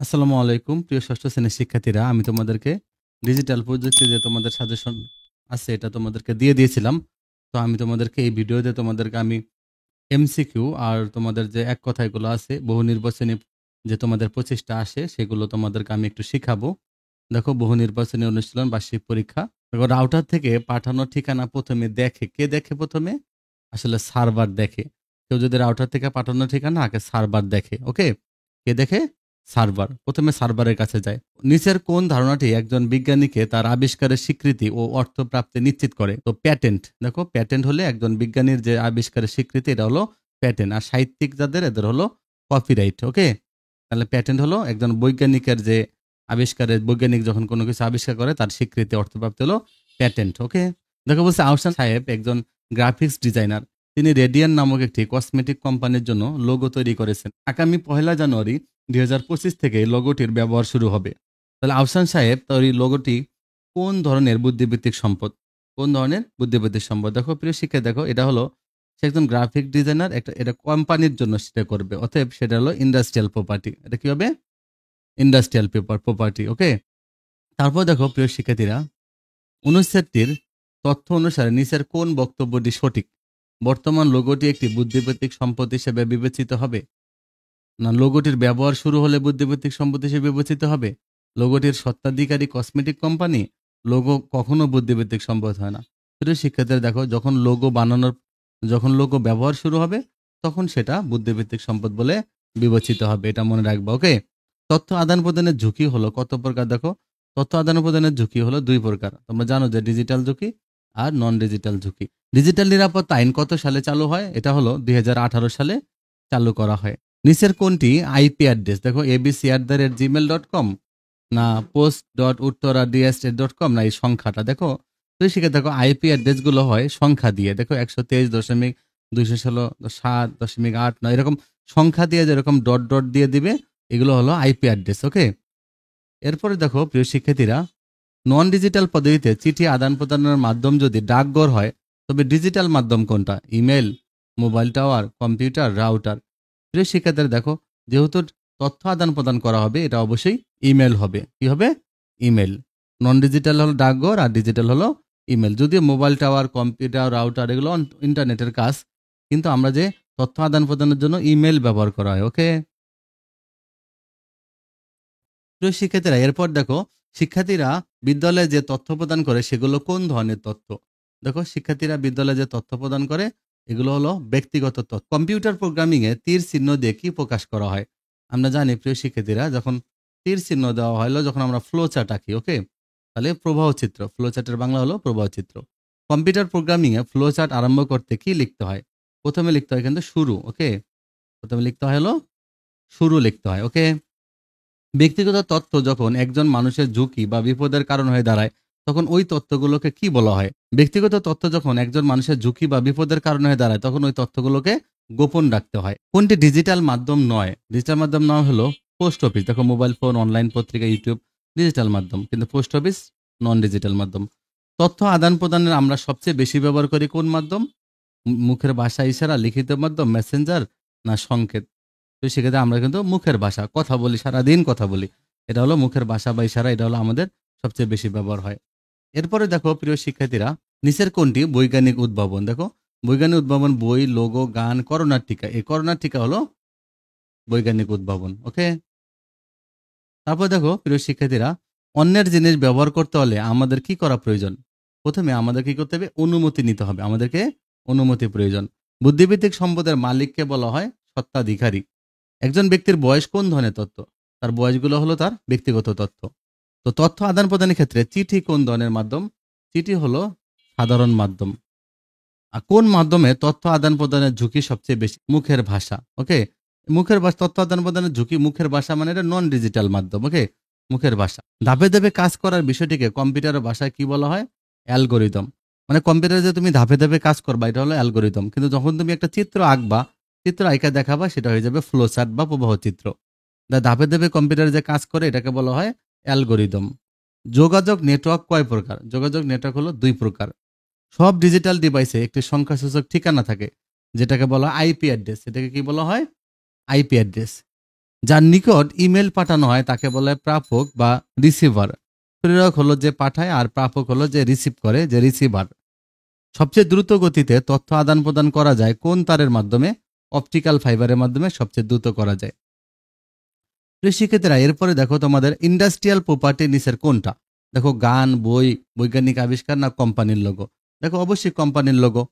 আসসালামু আলাইকুম প্রিয় ষষ্ঠ শ্রেণীর শিক্ষার্থীরা, আমি তোমাদেরকে ডিজিটাল প্রযুক্তি যে তোমাদের সাজেশন আছে এটা তোমাদেরকে দিয়ে দিয়েছিলাম। তো আমি তোমাদেরকে এই ভিডিওতে তোমাদেরকে আমি এমসিকিউ আর তোমাদের যে এক কথায়গুলো আছে বহু নির্বাচনী যে তোমাদের 25টা আসে সেগুলো তোমাদেরকে আমি একটু শিখাবো। দেখো, বহু নির্বাচনী অনুশীলন বার্ষিক পরীক্ষা। দেখো, রাউটার থেকে পাঠানো ঠিকানা প্রথমে দেখে কে দেখে? প্রথমে আসলে সার্ভার দেখে। কেউ যদি রাউটার থেকে পাঠানো ঠিকানা আগে সার্ভার দেখে। ওকে, কে দেখে? সার্ভার। প্রথমে সার্ভারের কাছে যায়। নিচের কোন ধারণাটি একজন বিজ্ঞানীকে তার আবিষ্কারের স্বীকৃতি ও অর্থ প্রাপ্তি নিশ্চিত করে? তো প্যাটেন্ট। দেখো, প্যাটেন্ট হলে একজন বিজ্ঞানীর যে আবিষ্কারের স্বীকৃতি এটা হলো প্যাটেন্ট। আর সাহিত্যিক যাদের এদের হলো কপিরাইট। ওকে, তাহলে প্যাটেন্ট হলো একজন বৈজ্ঞানিকের যে আবিষ্কারের, বৈজ্ঞানিক যখন কোনো কিছু আবিষ্কার করে তার স্বীকৃতি অর্থপ্রাপ্তি হলো প্যাটেন্ট। ওকে, দেখো বলছে আহসান সাহেব একজন গ্রাফিক্স ডিজাইনার। তিনি রেডিয়ান নামক একটি কসমেটিক কোম্পানির জন্য লোগো তৈরি করেছেন। আগামী 1 জানুয়ারি 2025 থেকে লোগোটির ব্যবহার শুরু হবে। তাহলে আহসান সাহেব তৈরি লোগোটি কোন ধরনের বুদ্ধিবৃত্তিক সম্পদ? কোন ধরনের বুদ্ধিবৃত্তিক সম্পদ? দেখো প্রিয় শিক্ষা, দেখো এটা হলো সে একজন গ্রাফিক ডিজাইনার, এটা কোম্পানির জন্য সেটা করবে, অতএব সেটা হলো ইন্ডাস্ট্রিয়াল প্রপার্টি। এটা কি হবে? Industrial property. ওকে, তারপর দেখো প্রিয় শিক্ষার্থীরা, অনুচ্ছেদটির তথ্য অনুসারে নিচের কোন বক্তব্যটি সঠিক? বর্তমান লোগোটি একটি বুদ্ধিবৃত্তিক সম্পদ হিসেবে বিবেচিত হবে না লোগোটির ব্যবহার শুরু হলে বুদ্ধিবৃত্তিক সম্পদ হিসেবে বিবেচিত হবে? লোগোটির স্বত্বাধিকারী কসমেটিক কোম্পানি। লোগো কখনো বুদ্ধিবৃত্তিক সম্পদ হয় না। প্রিয় শিক্ষার্থীরা দেখো, যখন লোগো ব্যবহার শুরু হবে তখন সেটা বুদ্ধিবৃত্তিক সম্পদ বলে বিবেচিত হবে। এটা মনে রাখবা। ওকে, তথ্য আদান প্রদানের ঝুঁকি হলো কত প্রকার? দেখো, তথ্য আদান প্রদানের ঝুঁকি হলো 2 প্রকার। তোমরা জানো যে ডিজিটাল ঝুঁকি আর নন ডিজিটাল ঝুঁকি। ডিজিটাল নিরাপত্তা আইন কত সালে চালু হয়? এটা হলো 2018 সালে চালু করা হয়। নিচের কোনটি আইপি অ্যাড্রেস? দেখো, abc@gmail.com না post.uttara@dstate.com না এই সংখ্যাটা? দেখো তুই শিখে দেখো, আইপি অ্যাড্রেস গুলো হয় সংখ্যা দিয়ে। দেখো 123.216.7.8 এরকম সংখ্যা দিয়ে, যেরকম ডট ডট দিয়ে দিবে, এগুলো হলো আইপি অ্যাড্রেস। ওকে, এরপরে দেখো প্রিয় শিক্ষার্থীরা, নন ডিজিটাল পদ্ধতিতে চিঠি আদান প্রদানের মাধ্যম যদি ডাকঘর হয় তবে ডিজিটাল মাধ্যম কোনটা? Email, mobile tower, computer, router. প্রিয় শিক্ষার্থীরা দেখো, যেহেতু তথ্য আদান প্রদান করা হবে এটা অবশ্যই ইমেল হবে। কি হবে? ইমেল। নন ডিজিটাল হলো ডাকঘর আর ডিজিটাল হলো ইমেল। যদিও মোবাইল টাওয়ার, কম্পিউটার, রাউটার এগুলো ইন্টারনেটের কাজ, কিন্তু আমরা যে তথ্য আদান প্রদানের জন্য ইমেল ব্যবহার করা হয়। ওকে, প্রিয় শিক্ষার্থীরা এরপর দেখো, শিক্ষার্থীরা বিদ্যালয়ে যে তথ্য প্রদান করে সেগুলো কোন ধরনের তথ্য? দেখো, শিক্ষার্থীরা বিদ্যালয়ে যে তথ্য প্রদান করে এগুলো হলো ব্যক্তিগত তথ্য। কম্পিউটার প্রোগ্রামিং এ তীর চিহ্ন দিয়ে কি প্রকাশ করা হয়? আমরা জানি প্রিয় শিক্ষার্থীরা, যখন তীর চিহ্ন দেওয়া হলো, যখন আমরা ফ্লো চার্ট আঁকি, ওকে, তাহলে প্রবাহ চিত্র। ফ্লো চার্টের বাংলা হলো প্রবাহ চিত্র। কম্পিউটার প্রোগ্রামিং এ ফ্লো চার্ট আরম্ভ করতে কি লিখতে হয়? প্রথমে লিখতে হয় কিন্তু শুরু। ওকে, প্রথমে লিখতে হয় হলো শুরু লিখতে হয়। ওকে, ব্যক্তিগত তথ্য যখন একজন মানুষের ঝুঁকি বা বিপদের কারণ হয়ে দাঁড়ায় তখন ওই তথ্যগুলোকে কি বলা হয়? ব্যক্তিগত তথ্য যখন একজন মানুষের ঝুঁকি বা বিপদের কারণ হয়ে দাঁড়ায় তখন ওই তথ্যগুলোকে গোপন রাখতে হয়। কোনটি ডিজিটাল মাধ্যম নয়? ডিজিটাল মাধ্যম নয় হলো পোস্ট অফিস। দেখো, মোবাইল ফোন, অনলাইন পত্রিকা, ইউটিউব ডিজিটাল মাধ্যম, কিন্তু পোস্ট অফিস নন ডিজিটাল মাধ্যম। তথ্য আদান প্রদানের আমরা সবচেয়ে বেশি ব্যবহার করি কোন মাধ্যম? মুখের ভাষা, ইশারা, লিখিত মাধ্যম, মেসেঞ্জার না সংকেত? তো সেক্ষেত্রে আমরা কিন্তু মুখের ভাষা, কথা বলি, সারাদিন কথা বলি, এটা হলো মুখের ভাষা বা ইশারা, এটা হলো আমাদের সবচেয়ে বেশি ব্যবহার হয়। এরপরে দেখো প্রিয় শিক্ষার্থীরা, নিচের কোনটি বৈজ্ঞানিক উদ্ভাবন? দেখো, বৈজ্ঞানিক উদ্ভাবন বই, লোগো, গান, করোনার টিকা। এই করোনার টিকা হলো বৈজ্ঞানিক উদ্ভাবন। ওকে, তারপর দেখো প্রিয় শিক্ষার্থীরা, অন্যের জিনিস ব্যবহার করতে হলে আমাদের কি করা প্রয়োজন? প্রথমে আমাদের কি করতে হবে? অনুমতি নিতে হবে। আমাদেরকে অনুমতি প্রয়োজন। বুদ্ধিবৃত্তিক সম্পদের মালিককে বলা হয় স্বত্বাধিকারী। একজন ব্যক্তির বয়স কোন ধরনের তথ্য? তার বয়সগুলো হলো তার ব্যক্তিগত তথ্য। তো তথ্য আদান প্রদানের ক্ষেত্রে চিঠি কোন ধরনের মাধ্যম? চিঠি হলো সাধারণ মাধ্যম। আর কোন মাধ্যমে তথ্য আদান প্রদানের ঝুঁকি সবচেয়ে বেশি? মুখের ভাষা। ওকে, মুখের ভাষা তথ্য আদান প্রদানের ঝুঁকি মুখের ভাষা, মানে এটা নন ডিজিটাল মাধ্যম। ওকে, মুখের ভাষা। ধাপে ধাপে কাজ করার বিষয়টিকে কম্পিউটারের ভাষায় কি বলা হয়? অ্যালগোরিদম। মানে কম্পিউটারে যে তুমি ধাপে ধাপে কাজ করবা এটা হলো অ্যালগোরিদম, কিন্তু যখন তুমি একটা চিত্র আঁকবা, চিত্র আঁকা দেখাবা, সেটা হয়ে যাবে ফ্লো চার্ট বা প্রবাহ চিত্র। ধাপে ধাপে কম্পিউটারে যে কাজ করে এটাকে বলা হয় অ্যালগোরিদম। যোগাযোগ নেটওয়ার্ক কয় প্রকার? যোগাযোগ নেটওয়ার্ক হলো 2 প্রকার। সব ডিজিটাল ডিভাইসে একটি সংখ্যাসূচক ঠিকানা থাকে যেটাকে বলা হয় আইপি অ্যাড্রেস। এটাকে কি বলা হয়? IP address. যার নিকট ইমেল পাঠানো হয় তাকে বলে প্রাপক বা রিসিভার। প্রেরক হলো যে পাঠায়, আর প্রাপক হলো যে রিসিভ করে, যে রিসিভার। সবচেয়ে দ্রুত গতিতে তথ্য আদান প্রদান করা যায় কোন তারের মাধ্যমে? অপটিক্যাল ফাইবারের মাধ্যমে সবচেয়ে দ্রুত করা যায়। প্রিয় শিক্ষার্থীরা, এরপরে দেখো তোমাদের ইন্ডাস্ট্রিয়াল প্রপার্টি নিচের কোনটা? দেখো গান, বই, বৈজ্ঞানিক আবিষ্কার না কোম্পানির লোগো? দেখো অবশ্যই কোম্পানির লোগো।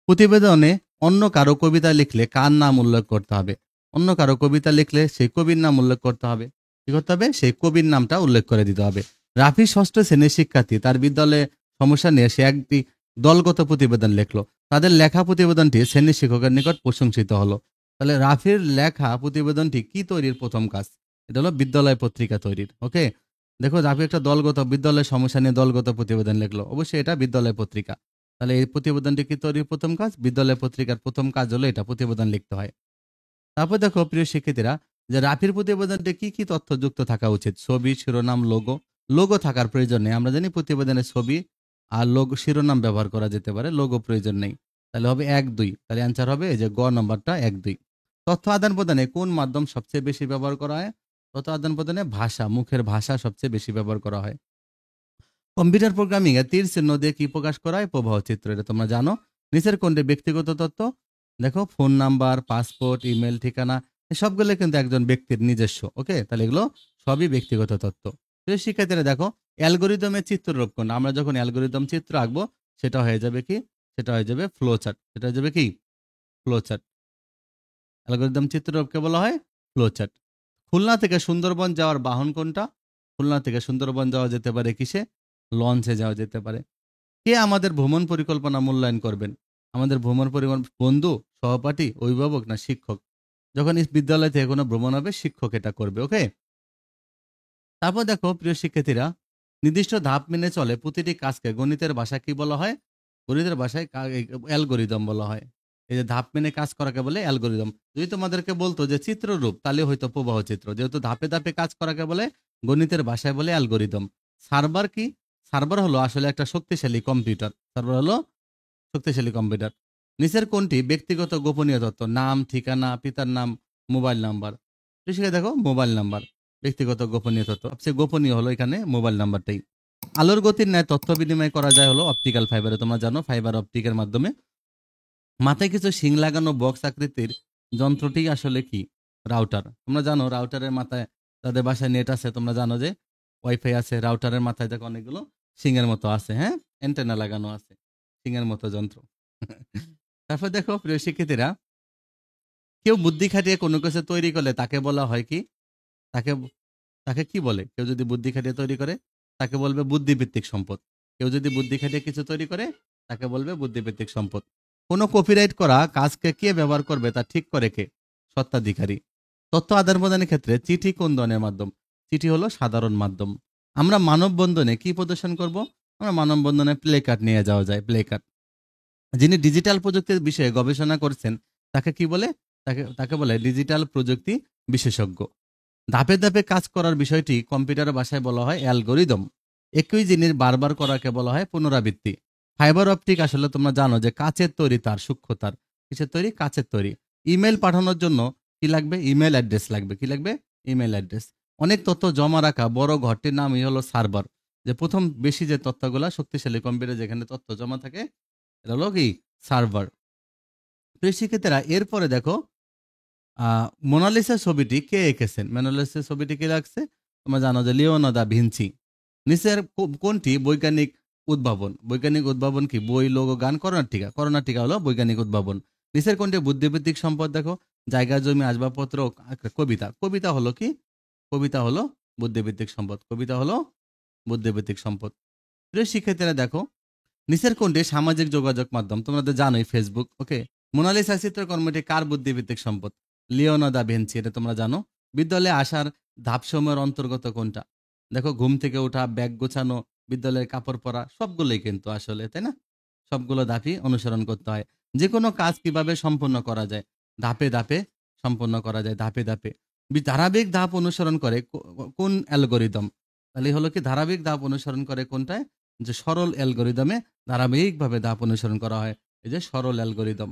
প্রতিবেদনে অন্য কারো কবিতা লিখলে কার নাম উল্লেখ করতে হবে? অন্য কারো কবিতা লিখলে সেই কবির নাম উল্লেখ করতে হবে। কি করতে হবে? সেই কবির নামটা উল্লেখ করে দিতে হবে। রাফি ষষ্ঠ শ্রেণীর শিক্ষার্থী, তার বিদ্যালয়ে সমস্যা নিয়ে সে একটি দলগত প্রতিবেদন লিখলো। তাদের লেখা প্রতিবেদনটি শ্রেণীর শিক্ষকের নিকট প্রশংসিত হলো। তাহলে রাফির লেখা প্রতিবেদনটি কি তৈরির প্রথম কাজ? এটা হলো বিদ্যালয় পত্রিকা তৈরির। ওকে, দেখো রাফি একটা দলগত বিদ্যালয়ের সমস্যা নিয়ে দলগত প্রতিবেদন লিখলো, অবশ্যই এটা বিদ্যালয় পত্রিকা। তাহলে এই প্রতিবেদনটি কি তৈরির প্রথম কাজ? বিদ্যালয় পত্রিকার প্রথম কাজ হলো এটা প্রতিবেদন লিখতে হয়। তারপর দেখো প্রিয় শিক্ষার্থীরা, যে রাফির প্রতিবেদনটি কি কি তথ্য যুক্ত থাকা উচিত? ছবি, শিরোনাম, লোগো। লোগো থাকার প্রয়োজন নেই, আমরা জানি প্রতিবেদনে ছবি আর লোগো শিরোনাম ব্যবহার করা যেতে পারে, লোগো প্রয়োজন নেই। তাহলে হবে 1-2, তাহলে অ্যান্সার হবে এই যে গ নম্বরটা 1-2। তথ্য আদান প্রদানে কোন মাধ্যম সবচেয়ে বেশি ব্যবহার করা হয়? তথ্য আদান প্রদানে ভাষা, মুখের ভাষা সবচেয়ে বেশি ব্যবহার করা হয়। কম্পিউটার প্রোগ্রামিং এ তীর চিহ্ন দিয়ে কি প্রকাশ করা হয়? প্রবাহ চিত্র, এটা তোমরা জানো। নিচের কোনটি ব্যক্তিগত তথ্য? দেখো ফোন নাম্বার, পাসপোর্ট, ইমেল, ঠিকানা, সবগুলো কিন্তু একজন ব্যক্তির নিজস্ব। ওকে, তাহলে এগুলো সবই ব্যক্তিগত তথ্য। প্রিয় শিক্ষার্থীরা দেখো, অ্যালগোরিদমের চিত্ররূপ কোন? আমরা যখন অ্যালগোরিদম চিত্র আঁকবো সেটা হয়ে যাবে কি? সেটা হয়ে যাবে ফ্লো চার্ট। সেটা হয়ে যাবে কি? Flow chart. অ্যালগোরিদম চিত্ররূপকে বলা হয় ফ্লো চার্ট। খুলনা থেকে সুন্দরবন যাওয়ার বাহন কোনটা? খুলনা থেকে সুন্দরবন যাওয়া যেতে পারে কিসে? লঞ্চে যাওয়া যেতে পারে। কে আমাদের ভ্রমণ পরিকল্পনা মূল্যায়ন করবেন? আমাদের ভ্রমণ পরিকল্পনা বন্ধু, সহপাঠী, অভিভাবক না শিক্ষক? যখন এই বিদ্যালয় থেকে কোনো ভ্রমণ হবে শিক্ষক এটা করবে। ওকে, তারপর দেখো প্রিয় শিক্ষার্থীরা, নির্দিষ্ট ধাপ মেনে চলে প্রতিটি কাজকে গণিতের ভাষায় কি বলা হয়? গণিতের ভাষায় অ্যালগোরিদম বলা হয়। এই যে ধাপ মেনে কাজ করাকে বলে অ্যালগোরিদম। যদি তোমাদেরকে বলতো যে চিত্ররূপ, তাহলে হয়তো প্রবাহ চিত্র। যেহেতু ধাপে ধাপে কাজ করাকে বলে গণিতের ভাষায় বলে অ্যালগোরিদম। সার্ভার কি? সার্ভার হলো আসলে একটা শক্তিশালী কম্পিউটার। সার্ভার হলো শক্তিশালী কম্পিউটার। নিচের কোনটি ব্যক্তিগত গোপনীয় তথ্য? নাম, ঠিকানা, পিতার নাম, মোবাইল নাম্বার। সেখানে দেখো মোবাইল নাম্বার ব্যক্তিগত গোপনীয় তথ্য। সবচেয়ে গোপনীয় হলো এখানে মোবাইল নাম্বারটাই। আলোর গতির ন্যায় তথ্য বিনিময় করা যায় হলো অপটিক্যাল ফাইবারে, তোমরা জানো, ফাইবার অপটিকের মাধ্যমে। মাথায় কিছু শিং লাগানো বক্স আকৃতির যন্ত্রটি আসলে কি? রাউটার। তোমরা জানো রাউটারের মাথায়, তাদের বাসায় নেট আছে, তোমরা জানো যে ওয়াইফাই আছে, রাউটারের মাথায় দেখো অনেকগুলো শিংয়ের মতো আছে, হ্যাঁ, অ্যান্টেনা লাগানো আছে, শিংয়ের মতো যন্ত্র। তারপর দেখো প্রিয় শিক্ষার্থীরা, কেউ বুদ্ধি খাটিয়ে কোনো কিছু তৈরি করলে তাকে বলা হয় কি? তাকে তাকে কি বলে? কেউ যদি বুদ্ধি খাটিয়ে তৈরি করে তাকে বলবে বুদ্ধিভিত্তিক সম্পদ। কেউ যদি বুদ্ধি খাটিয়ে কিছু তৈরি করে তাকে বলবে বুদ্ধিভিত্তিক সম্পদ। কোনো কপিরাইট করা কাজকে কে ব্যবহার করবে তা ঠিক করে কে? স্বত্বাধিকারী। তথ্য আদান প্রদানের ক্ষেত্রে চিঠি কোন ধরনের মাধ্যম? চিঠি হলো সাধারণ মাধ্যম। আমরা মানববন্ধনে কি প্রদর্শন করব? আমরা মানববন্ধনে প্লে কার্ড নিয়ে যাওয়া যায়, প্লে কার্ড। যিনি ডিজিটাল প্রযুক্তির বিষয়ে গবেষণা করছেন তাকে কি বলে? তাকে তাকে বলে ডিজিটাল প্রযুক্তি বিশেষজ্ঞ। ধাপে ধাপে কাজ করার বিষয়টি কম্পিউটার ভাষায় বলা হয় অ্যালগোরিদম। একই জিনিস বারবার করাকে বলা হয় পুনরাবৃত্তি। ফাইবার অপটিক আসলে তোমরা জানো যে কাচের তৈরি তার, সূক্ষ্ম তার। কিসের তৈরি? কাচের তৈরি। ইমেল পাঠানোর জন্য কি লাগবে? ইমেল অ্যাড্রেস লাগবে। কি লাগবে? Email address. অনেক তথ্য জমা রাখা বড় ঘরটির নামই হলো সার্ভার। যে প্রথম বেশি যে তথ্যগুলা শক্তিশালী কম্পিউটার যেখানে তথ্য জমা থাকে, এটা হলো কি? সার্ভার। প্রিয় শিক্ষার্থীরা, এরপরে দেখো মোনালিসা ছবিটি কে এঁকেছেন? মোনালিসা ছবিটি কে রাখছে? তোমরা জানো যে লিওনার্দো দা ভিঞ্চি। নিচের কোনটি বৈজ্ঞানিক উদ্ভাবন? বৈজ্ঞানিক উদ্ভাবন কি? বই, লোগো, গান, করোনার টিকা? করোনার টিকা হলো বৈজ্ঞানিক উদ্ভাবন। নিচের কোনটি বুদ্ধিবৃত্তিক সম্পদ? দেখো জায়গা, জমি, আসবাবপত্র, কবিতা। কবিতা হলো কি? কবিতা হলো বুদ্ধিবৃত্তিক সম্পদ। কবিতা হলো বুদ্ধিবৃত্তিক সম্পদ। প্রিয় শিক্ষার্থীরা দেখো, নিচের কোনটি সামাজিক যোগাযোগ মাধ্যম? তোমরা তো জানোই ফেসবুক। ওকে, মোনালিসা চিত্রকর্মটি কার বুদ্ধিভিত্তিক সম্পদ? লিওনার্দো দা ভিঞ্চি, এটা তোমরা জানো। বিদ্যালয়ে আসার ধাপসমূহের অন্তর্গত কোনটা? দেখো ঘুম থেকে ওঠা, ব্যাগ গোছানো, বিদ্যালয়ের কাপড় পরা, সবগুলোই কিন্তু আসলে, তাই না? সবগুলো ধাপই অনুসরণ করতে হয়। যে কোনো কাজ কিভাবে সম্পন্ন করা যায়? ধাপে ধাপে সম্পন্ন করা যায়, ধাপে ধাপে। ধারাবাহিক ধাপ অনুসরণ করে কোন অ্যালগোরিদম? তাহলে হলো কি ধারাবাহিক ধাপ অনুসরণ করে কোনটায়? যে সরল অ্যালগোরিদমে ধারাবাহিকভাবে ধাপ অনুসরণ করা হয়, এই যে সরল অ্যালগোরিদম।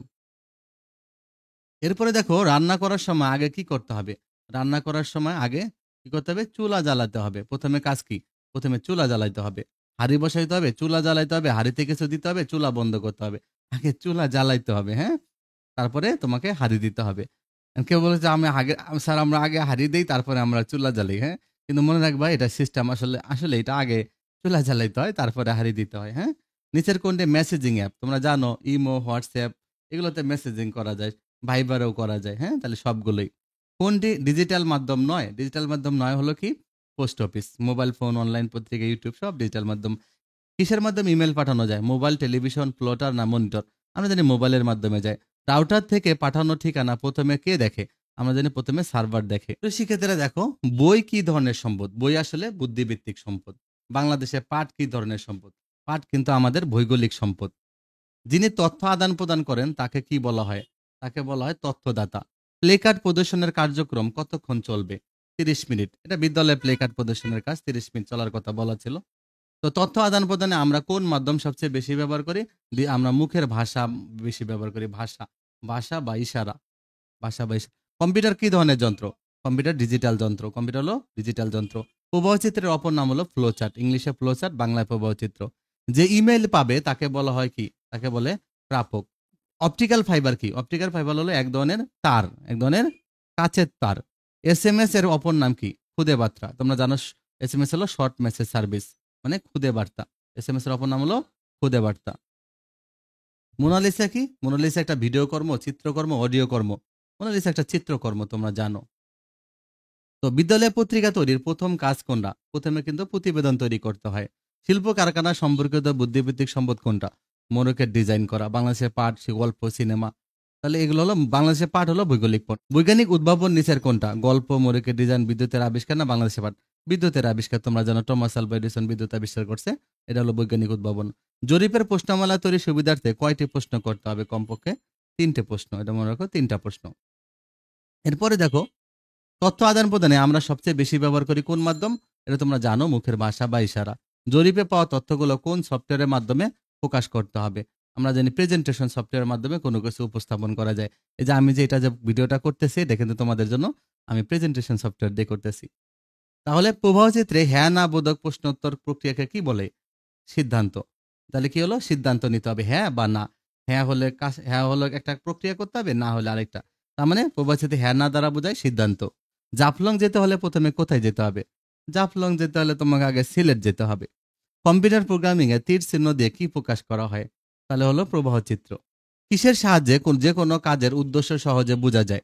এরপরে দেখো রান্না করার সময় আগে কি করতে হবে? রান্না করার সময় আগে কি করতে হবে? চুলা জ্বালাতে হবে। প্রথমে কাজ কি? প্রথমে চুলা জ্বালাইতে হবে। হাঁড়ি বসাইতে হবে, চুলা জ্বালাইতে হবে, হাঁড়িতে কিছু দিতে হবে, চুলা বন্ধ করতে হবে। আগে চুলা জ্বালাইতে হবে, হ্যাঁ? তারপরে তোমাকে হাঁড়ি দিতে হবে। কেউ বলেছে আমি আগে স্যার আমরা আগে হাঁড়ি দেই তারপরে আমরা চুলা জ্বালাই, হ্যাঁ? কিন্তু মনে রাখবা এটা সিস্টেম আসলে এটা আগে চুলা জ্বালাইতে হয় তারপরে হাঁড়ি দিতে হয়, হ্যাঁ? নিচের কোনটি মেসেজিং অ্যাপ তোমরা জানো ইমো, হোয়াটসঅ্যাপ এগুলোতে মেসেজিং করা যায়, ভাইবারেও করা যায়, হ্যাঁ? তাহলে সবগুলোই। কোনটি ডিজিটাল মাধ্যম নয়? ডিজিটাল মাধ্যম নয় হলো কি? Post office, mobile phone, online পত্রিকা, ইউটিউব সব ডিজিটাল মাধ্যম। কিসের মাধ্যমে ইমেল পাঠানো যায়? মোবাইল, টেলিভিশন, প্লটার না মনিটর? আমরা জানি মোবাইলের মাধ্যমে যায়। রাউটার থেকে পাঠানো ঠিকানা প্রথমে কে দেখে? আমরা জানি প্রথমে সার্ভার দেখে। তো শিক্ষার্থীরা দেখো, বই কি ধরনের সম্পদ? বই আসলে বুদ্ধিভিত্তিক সম্পদ। বাংলাদেশে পাট কি ধরনের সম্পদ? পাট কিন্তু আমাদের ভৌগোলিক সম্পদ। যিনি তথ্য আদান প্রদান করেন তাকে কি বলা হয়? তাকে বলা হয় তথ্যদাতা। প্লে কার্ড প্রদর্শনের কার্যক্রম কতক্ষণ চলবে? 30 মিনিট। এটা বিদ্যালয়ে প্লে কার্ড প্রদর্শনের কাজ 30 মিনিট চলার কথা বলা ছিল। তো তথ্য আদান প্রদানে আমরা কোন মাধ্যম সবচেয়ে বেশি ব্যবহার করি? আমরা মুখের ভাষা বেশি ব্যবহার করি। ভাষা ভাষা বা ইশারা, ভাষা বা ইশারা। কম্পিউটার কি ধরনের যন্ত্র? কম্পিউটার ডিজিটাল যন্ত্র। কম্পিউটার হলো ডিজিটাল যন্ত্র। প্রবাহ চিত্রের অপর নাম হলো ফ্লো চার্ট। ইংলিশে ফ্লো চার্ট, বাংলায় প্রবাহ চিত্র। যে ইমেল পাবে তাকে বলা হয় কি? তাকে বলে প্রাপক। অপটিক্যাল ফাইবার কি? অপটিক্যাল ফাইবার হলো এক ধরনের তার, এক ধরনের কাচের তার। এসএমএস এর অপর নাম কি? খুদে বার্তা। তোমরা জানো এসএমএস হলো শর্ট মেসেজ সার্ভিস, মানে খুদে বার্তা। এসএমএস এর অপর নাম হলো খুদে বার্তা। মোনালিসা কি? মোনালিসা একটা ভিডিও কর্ম, চিত্রকর্ম, অডিও কর্ম। মোনালিসা একটা চিত্রকর্ম, তোমরা জানো। তো বিদ্যালয় পত্রিকা তৈরির প্রথম কাজ কোনটা? প্রথমে কিন্তু প্রতিবেদন তৈরি করতে হয়। শিল্প কারখানা সম্পর্কিত বুদ্ধিভিত্তিক সম্পদ কোনটা? মোড়কের ডিজাইন করা। বাংলাদেশের পাট, গল্প, সিনেমা। তাহলে এগুলো হলো বাংলাদেশের পাট হলো ভৌগোলিক পট। বৈজ্ঞানিক উদ্ভাবন নিচের কোনটা? গল্প, মোড়কের ডিজাইন, বিদ্যুতের আবিষ্কার না বাংলাদেশের পাট? বিদ্যুতের আবিষ্কার। তোমরা জানো টমাস আলভা এডিসন বিদ্যুৎ আবিষ্কার করছে। এটা হলো বৈজ্ঞানিক উদ্ভাবন। জরিপের প্রশ্নমালা তৈরির সুবিধার্থে কয়টি প্রশ্ন করতে হবে? কমপক্ষে 3টে প্রশ্ন। এটা মনে রাখো, 3টা প্রশ্ন। এরপরে দেখো, তথ্য আদান প্রদানে আমরা সবচেয়ে বেশি ব্যবহার করি কোন মাধ্যম? এটা তোমরা জানো, মুখের ভাষা বা ইশারা। জরিপে পাওয়া তথ্যগুলো কোন সফটওয়্যারের মাধ্যমে প্রকাশ করতে হবে? আমরা জানি প্রেজেন্টেশন সফটওয়্যারের মাধ্যমে কোনো কিছু উপস্থাপন করা যায়। এই যে আমি যে এটা যে ভিডিওটা করতেছি এটা কিন্তু তোমাদের জন্য আমি প্রেজেন্টেশন সফটওয়্যার দিয়ে করতেছি। তাহলে প্রবাহ চিত্রে হ্যাঁ না বোধক প্রশ্নোত্তর প্রক্রিয়াকে কি বলে? সিদ্ধান্ত। তাহলে কি হলো? সিদ্ধান্ত নিতে হবে হ্যাঁ বা না। হ্যাঁ হলো একটা প্রক্রিয়া করতে হবে, না হলে আরেকটা। তার মানে প্রবাহ চিত্রে হ্যাঁ না দ্বারা বোঝায় সিদ্ধান্ত। জাফলং যেতে হলে প্রথমে কোথায় যেতে হবে? জাফলং যেতে হলে তোমাকে আগে সিলেট যেতে হবে। কম্পিউটার প্রোগ্রামিং এ তীর চিহ্ন দিয়ে কি প্রকাশ করা হয়? তাহলে হলো প্রবাহ চিত্র। কিসের সাহায্যে যে কোনো কাজের উদ্দেশ্য সহজে বোঝা যায়?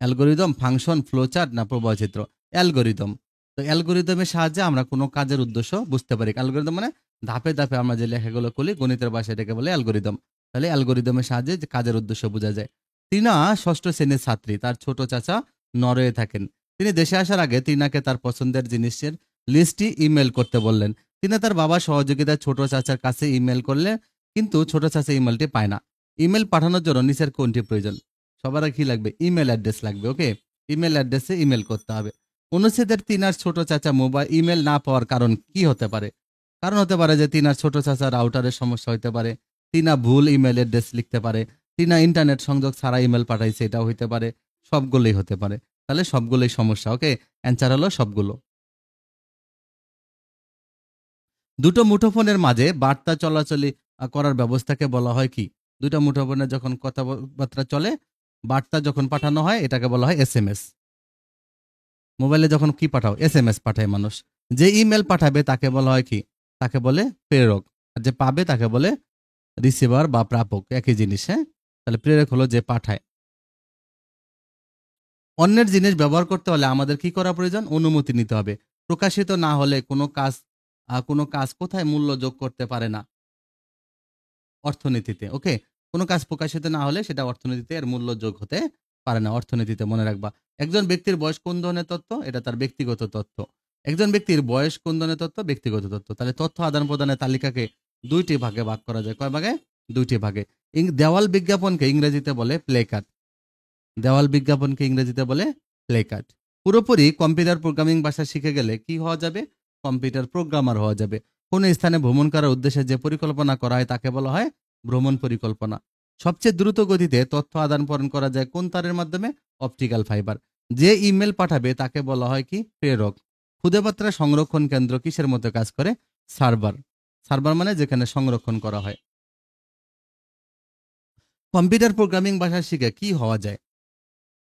অ্যালগোরিদম, ফাংশন, ফ্লোচার্ট না প্রবাহ চিত্র? অ্যালগোরিদম। তো অ্যালগোরিদমের সাহায্যে আমরা কোনো কাজের উদ্দেশ্য বুঝতে পারি। অ্যালগোরিদম মানে ধাপে ধাপে আমরা যে লেখাগুলো করি গণিতের ভাষায় এটাকে বলে অ্যালগোরিদম। তাহলে অ্যালগোরিদমের সাহায্যে যে কাজের উদ্দেশ্য বোঝা যায়। টিনা ষষ্ঠ শ্রেণীর ছাত্রী, তার ছোট চাচা নরওয়ে থাকেন। তিনি দেশে আসার আগে টিনাকে তার পছন্দের জিনিসের লিস্টটি ইমেল করতে বললেন। তিনি তার বাবার সহযোগিতায় ছোট চাচার কাছে ইমেল করলে, কিন্তু ছোট চাচা ইমেলটি পায় না। ইমেল পাঠানোর জন্য নিচের কোনটি প্রয়োজন? সবার আগে কি লাগবে? ইমেল অ্যাড্রেস লাগবে। ওকে, ইমেল অ্যাড্রেসে ইমেল করতে হবে। অনুচ্ছেদের তিনার ছোট চাচা মোবাইল ইমেল না পাওয়ার কারণ কি হতে পারে? কারণ হতে পারে যে তিনার ছোট চাচা রাউটারের সমস্যা হতে পারে, তিনা ভুল ইমেল অ্যাড্রেস লিখতে পারে, তিনা ইন্টারনেট সংযোগ ছাড়া ইমেল পাঠাইছে, এটাও হতে পারে। সবগুলোই হতে পারে। তাহলে সবগুলোই সমস্যা। ওকে, অ্যান্সার হলো সবগুলো। দুটো মুঠোফোনের মাঝে বার্তা চলাচলি করার ব্যবস্থাকে বলা হয় কি? দুটো মুঠোফোনে যখন কথাবার্তা চলে, বার্তা যখন পাঠানো হয় এটাকে বলা হয় এসএমএস। মোবাইলে যখন কি পাঠাও? এসএমএস পাঠায় মানুষ। যে ইমেল পাঠাবে তাকে বলা হয় কি? তাকে বলে প্রেরক। আর যে পাবে তাকে বলে রিসিভার বা প্রাপক, একই জিনিস। হ্যাঁ, তাহলে প্রেরক হলো যে পাঠায়। অন্যের জিনিস ব্যবহার করতে হলে আমাদের কি করা প্রয়োজন? অনুমতি নিতে হবে। প্রকাশিত না হলে কোনো কাজ কোথায় মূল্য যোগ করতে পারে না? অর্থনীতিতে। ওকে, কোনো কাজ প্রকাশিত না হলে সেটা অর্থনীতিতে এর মূল্য যোগ হতে পারে না। অর্থনীতিতে মনে রাখবা। একজন ব্যক্তির বয়স কোন ধরনের তথ্য? এটা তার ব্যক্তিগত তথ্য। একজন ব্যক্তির বয়স কোন ধরনের তথ্য? ব্যক্তিগত তথ্য। তাহলে তথ্য আদান প্রদানের তালিকাকে 2টি ভাগে ভাগ করা যায়। কয় ভাগে? 2টি ভাগে। দেওয়াল বিজ্ঞাপনকে ইংরেজিতে বলে প্লে কার্ড। দেওয়াল বিজ্ঞাপনকে ইংরেজিতে বলে প্লে কার্ড। পুরোপুরি কম্পিউটার প্রোগ্রামিং ভাষা শিখে গেলে কি হওয়া যাবে? কম্পিউটার প্রোগ্রামার হওয়া যাবে। কোন স্থানে ভ্রমণ করার উদ্দেশ্যে যে পরিকল্পনা করা হয় তাকে বলা হয় ভ্রমণ পরিকল্পনা। সবচেয়ে দ্রুত গতিতে তথ্য আদান প্রদান করা যায় কোন তারের মাধ্যমে? Optical fibre. যে ইমেল পাঠাবে তাকে বলা হয় কি? প্রেরক। খুদে বার্তা সংরক্ষণ কেন্দ্র কিসের মতো কাজ করে? সার্ভার। সার্ভার মানে যেখানে সংরক্ষণ করা হয়। কম্পিউটার প্রোগ্রামিং ভাষা শিখে কি হওয়া যায়?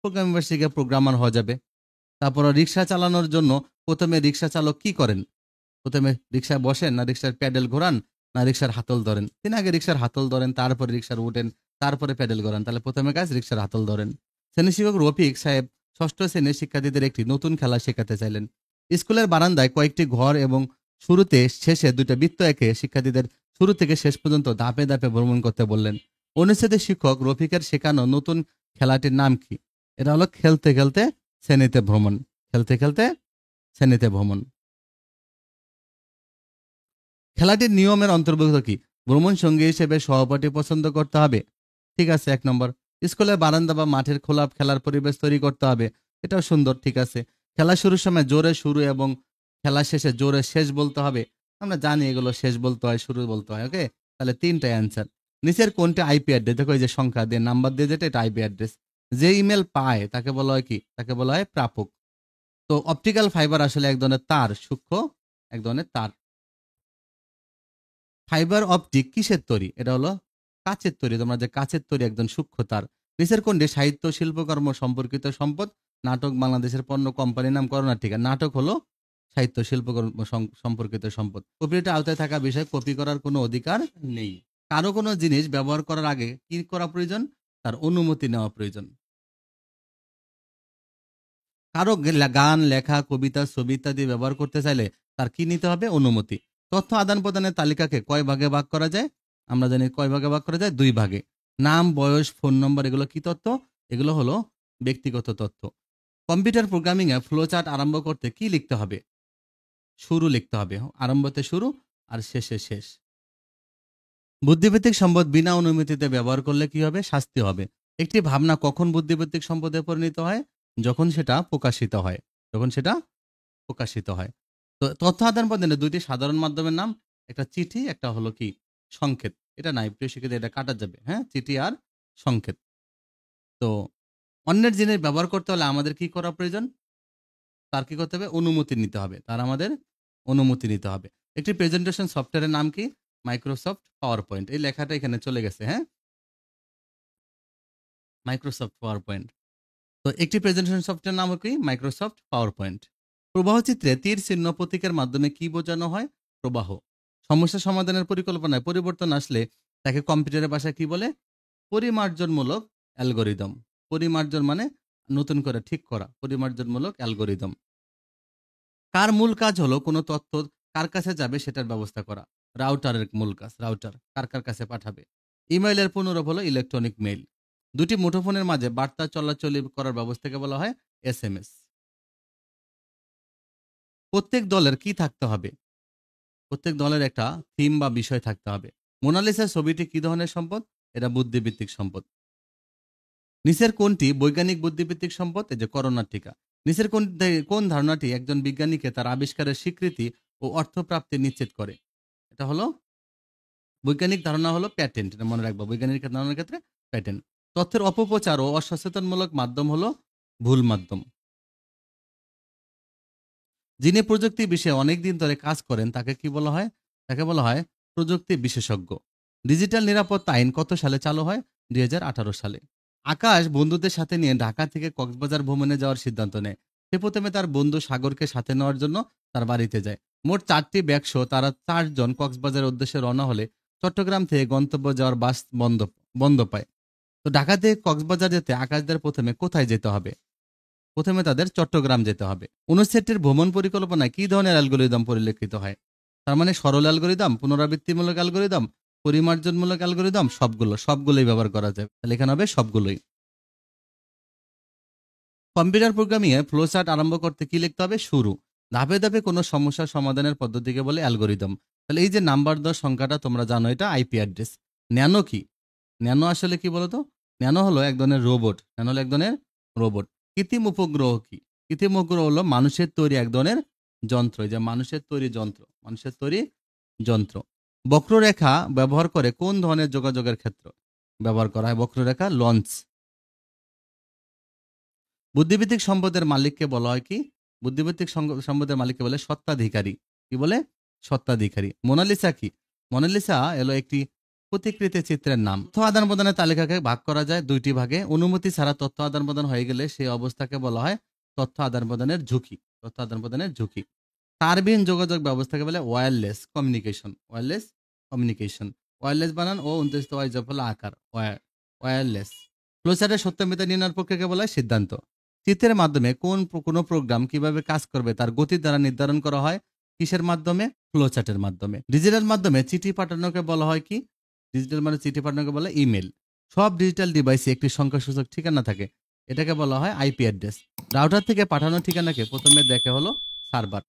প্রোগ্রামিং ভাষা শিখে প্রোগ্রামার হওয়া যাবে। তারপর রিক্সা চালানোর জন্য প্রথমে রিক্সা চালক কি করেন? প্রথমে রিক্সায় বসেন, না রিক্সার প্যাডেল ঘোরান, না রিক্সার হাতল ধরেন? তিনি আগে রিক্সার হাতল ধরেন, তারপরে রিক্সার উঠেন, তারপরে প্যাডেল ঘোরান। তাহলে প্রথমে কাজ রিক্সার হাতল ধরেন। শ্রেণী শিক্ষক রফিক সাহেব ষষ্ঠ শ্রেণীর শিক্ষার্থীদের একটি নতুন খেলা শেখাতে চাইলেন। স্কুলের বারান্দায় কয়েকটি ঘর এবং শুরুতে শেষে দুইটা বৃত্ত এঁকে শিক্ষার্থীদের শুরু থেকে শেষ পর্যন্ত ধাপে ধাপে ভ্রমণ করতে বললেন। অনুচ্ছেদে শিক্ষক রফিকের শেখানো নতুন খেলাটির নাম কি? এটা হলো খেলতে খেলতে শ্রেণীতে ভ্রমণ। খেলতে খেলতে শ্রেণীতে ভ্রমণ। খেলাটির নিয়মের অন্তর্ভুক্ত কি? ভ্রমণ সঙ্গী হিসেবে সহপাঠী পছন্দ করতে হবে। ঠিক আছে, 1 নম্বর। স্কুলের বারান্দা বা মাঠের খোলা খেলার পরিবেশ তৈরি করতে হবে। এটাও সুন্দর, ঠিক আছে। খেলা শুরুর সময় জোরে শুরু এবং খেলা শেষে জোরে শেষ বলতে হবে। আমরা জানি এগুলো শেষ বলতে হয়, শুরু বলতে হয়। ওকে, তাহলে 3টা অ্যান্সার। নিচের কোনটি আইপি অ্যাড্রেস? দেখো এই যে সংখ্যা দিয়ে নাম্বার দিয়ে যেটা, এটা আইপি অ্যাড্রেস। যে ইমেল পায় তাকে বলা হয় কি? তাকে বলা হয় প্রাপক। তো অপটিক্যাল ফাইবার আসলে এক ধরনের তার, সূক্ষ্ম এক ধরনের তার। ফাইবার অপটিক কিসের তৈরি? এটা হলো কাচের তৈরি। তোমরা যে কাচের তৈরি একদম সূক্ষ্ম তার। নিচের কোনটি সাহিত্য শিল্পকর্ম সম্পর্কিত সম্পদ? নাটক বাংলাদেশের পণ্য, কোম্পানির নাম করোনাটিকা। নাটক হলো সাহিত্য শিল্পকর্ম সম্পর্কিত সম্পদ। কপিরাইটের আওতায় থাকা বিষয় কপি করার কোনো অধিকার নেই। কারো কোনো জিনিস ব্যবহার করার আগে কি করা প্রয়োজন? তার অনুমতি নেওয়া প্রয়োজন। কারো গান, লেখা, কবিতা, ছবি ইত্যাদি ব্যবহার করতে চাইলে তার কি নিতে হবে? অনুমতি। তথ্য আদান প্রদানের তালিকাকে কয় ভাগে ভাগ করা যায়? আমরা জানি কয় ভাগে ভাগ করা যায়? 2 ভাগে। নাম, বয়স, ফোন নম্বর এগুলো কি তথ্য? এগুলো হলো ব্যক্তিগত তথ্য। কম্পিউটার প্রোগ্রামিং এ ফ্লো চার্ট আরম্ভ করতে কি লিখতে হবে? শুরু লিখতে হবে। আরম্ভতে শুরু আর শেষে শেষ। বুদ্ধিবৃত্তিক সম্পদ বিনা অনুমতিতে ব্যবহার করলে কি হবে? শাস্তি হবে। একটি ভাবনা কখন বুদ্ধিবৃত্তিক সম্পদে পরিণত হয়? যখন সেটা প্রকাশিত হয়। যখন সেটা প্রকাশিত হয়। তো তথ্য আদান প্রদানের 2টি সাধারণ মাধ্যমের নাম, একটা চিঠি, একটা হলো কি? সংকেত। এটা নাই প্রিয় শিক্ষার্থী, এটা কাটা যাবে। হ্যাঁ, চিঠি আর সংকেত। তো অন্যের জিনিস ব্যবহার করতে হলে আমাদের কি করা প্রয়োজন? তার কি করতে হবে? অনুমতি নিতে হবে। তার আমাদের অনুমতি নিতে হবে। একটি প্রেজেন্টেশন সফটওয়্যারের নাম কি? Microsoft power point. এই লেখাটা এখানে চলে গেছে। হ্যাঁ, মাইক্রোসফট পাওয়ার পয়েন্ট। তো একটি প্রেজেন্টেশন সফটওয়্যার নাম কি? Microsoft power point. প্রবাহ চিত্রে তীর চিহ্ন প্রতীকের মাধ্যমে কি বোঝানো হয়? প্রবাহ। সমস্যা সমাধানের পরিকল্পনায় পরিবর্তন আসলে তাকে কম্পিউটারের ভাষায় কি বলে? পরিমার্জনমূলক অ্যালগরিদম। পরিমার্জন মানে নতুন করে ঠিক করা, পরিমার্জনমূলক অ্যালগরিদম। কার মূল কাজ হলো কোনো তথ্য কার কাছে যাবে সেটার ব্যবস্থা করা? রাউটারের মূল কাজ। রাউটার কার কার কাছে পাঠাবে? ইমেইলের পুনরূপ হলো ইলেকট্রনিক মেইল। দুটি মুঠোফোনের মাঝে বার্তা চলাচলি করার ব্যবস্থাকে বলা হয় এসএমএস। প্রত্যেক দলের কি থাকতে হবে? প্রত্যেক দলের একটা থিম বা বিষয় থাকতে হবে। মোনালিসা ছবিটি কি ধরনের সম্পদ? এটা বুদ্ধিবৃত্তিক সম্পদ। নিচের কোনটি বৈজ্ঞানিক বুদ্ধিবৃত্তিক সম্পদ? এই যে করোনার টিকা। নিচের কোন ধারণাটি একজন বিজ্ঞানীকে তার আবিষ্কারের স্বীকৃতি ও অর্থপ্রাপ্তি নিশ্চিত করে? এটা হলো বৈজ্ঞানিক ধারণা হলো প্যাটেন্ট। এটা মনে রাখবো, বৈজ্ঞানিক ধারণার ক্ষেত্রে প্যাটেন্ট। তথ্যের অপপ্রচার ও অসচেতনমূলক মাধ্যম হলো ভুল মাধ্যম। যিনি প্রযুক্তি বিষয়ে অনেক দিন ধরে কাজ করেন তাকে কি বলা হয়? তাকে বলা হয় প্রযুক্তি বিশেষজ্ঞ। ডিজিটাল নিরাপত্তা আইন কত সালে চালু হয়? 2018 সালে। আকাশ বন্ধুদের সাথে নিয়ে ঢাকা থেকে কক্সবাজার ভ্রমণে যাওয়ার সিদ্ধান্ত নেয়। সে প্রথমে তার বন্ধু সাগরকে সাথে নেওয়ার জন্য তার বাড়িতে যায়। মোট 4টি ব্যাগসহ তারা 4 জন কক্সবাজারের উদ্দেশ্যে রওনা হলে চট্টগ্রাম থেকে গন্তব্য যাওয়ার বাস বন্ধ বন্ধ পায়। তো ঢাকা থেকে কক্সবাজার যেতে আকাশদের প্রথমে কোথায় যেতে হবে? প্রথমে তাদের চট্টগ্রাম যেতে হবে। অনুচ্ছেদটির ভ্রমণ পরিকল্পনায় কি ধরনের অ্যালগোরিদম পরিলক্ষিত হয়? তার মানে সরল অ্যালগোরিদম, পুনরাবৃত্তিমূলক অ্যালগোরিদম, পরিমার্জনমূলক অ্যালগোরিদম, সবগুলোই ব্যবহার করা যায়। তাহলে এখানে হবে সবগুলোই। কম্পিউটার প্রোগ্রামিং এ ফ্লো চার্ট আরম্ভ করতে কি লিখতে হবে? শুরু। ধাপে ধাপে কোনো সমস্যার সমাধানের পদ্ধতিকে বলে অ্যালগোরিদম। তাহলে এই যে নাম্বার দেওয়ার সংখ্যাটা তোমরা জানো, এটা আইপি অ্যাড্রেস। ন্যানো কি? ন্যানো আসলে কি বলতো? ন্যানো হলো এক ধরনের রোবট। ন্যানো হলো এক ধরনের রোবট। কৃত্রিম উপগ্রহ কি? কৃত্রিম উপগ্রহ হলো মানুষের তৈরি এক ধরনের যন্ত্র। এই যে মানুষের তৈরি যন্ত্র, মানুষের তৈরি যন্ত্র। বক্ররেখা ব্যবহার করে কোন ধরনের যোগাযোগের ক্ষেত্র ব্যবহার করা হয়? বক্ররেখা লঞ্চ। বুদ্ধিভিত্তিক সম্পদের মালিককে বলা হয় কি? বুদ্ধিভিত্তিক সম্পদের মালিককে বলে স্বত্বাধিকারী। কি বলে? স্বত্বাধিকারী। মোনালিসা কি? মোনালিসা এলো একটি প্রতিকৃতি চিত্রের নাম। তথ্য আদান প্রদানের তালিকাকে ভাগ করা যায় দুইটি ভাগে। অনুমতি ছাড়া তথ্য আদান প্রদান হয়ে গেলে সেই অবস্থাকে বলা হয় তথ্য আদান প্রদানের ঝুঁকি। তথ্য আদান প্রদানের ঝুঁকি। তারবিহীন যোগাযোগ ব্যবস্থাকে বলে wireless communication. Wireless communication. Wireless বানান ও 29 ওয়াই জফলা আকার। ওয়্যারলেস। ফ্লোচার্টের সত্য মিথ্যা নির্ণয়ের প্রক্রিয়াকে বলা হয় সিদ্ধান্ত। চিত্রের মাধ্যমে কোনো প্রোগ্রাম কিভাবে কাজ করবে তার গতির দ্বারা নির্ধারণ করা হয় কিসের মাধ্যমে? ফ্লোচার্টের মাধ্যমে। ডিজিটাল মাধ্যমে চিঠি পাঠানোকে বলা হয় কি? ডিজিটাল মানে চিঠি পাঠানোকে বলে ইমেল। সব ডিজিটাল ডিভাইসে একটি সংখ্যাসূচক ঠিকানা থাকে, এটাকে বলা হয় আইপি অ্যাড্রেস। রাউটার থেকে পাঠানো ঠিকানাকে প্রথমে দেখে হলো সার্ভার।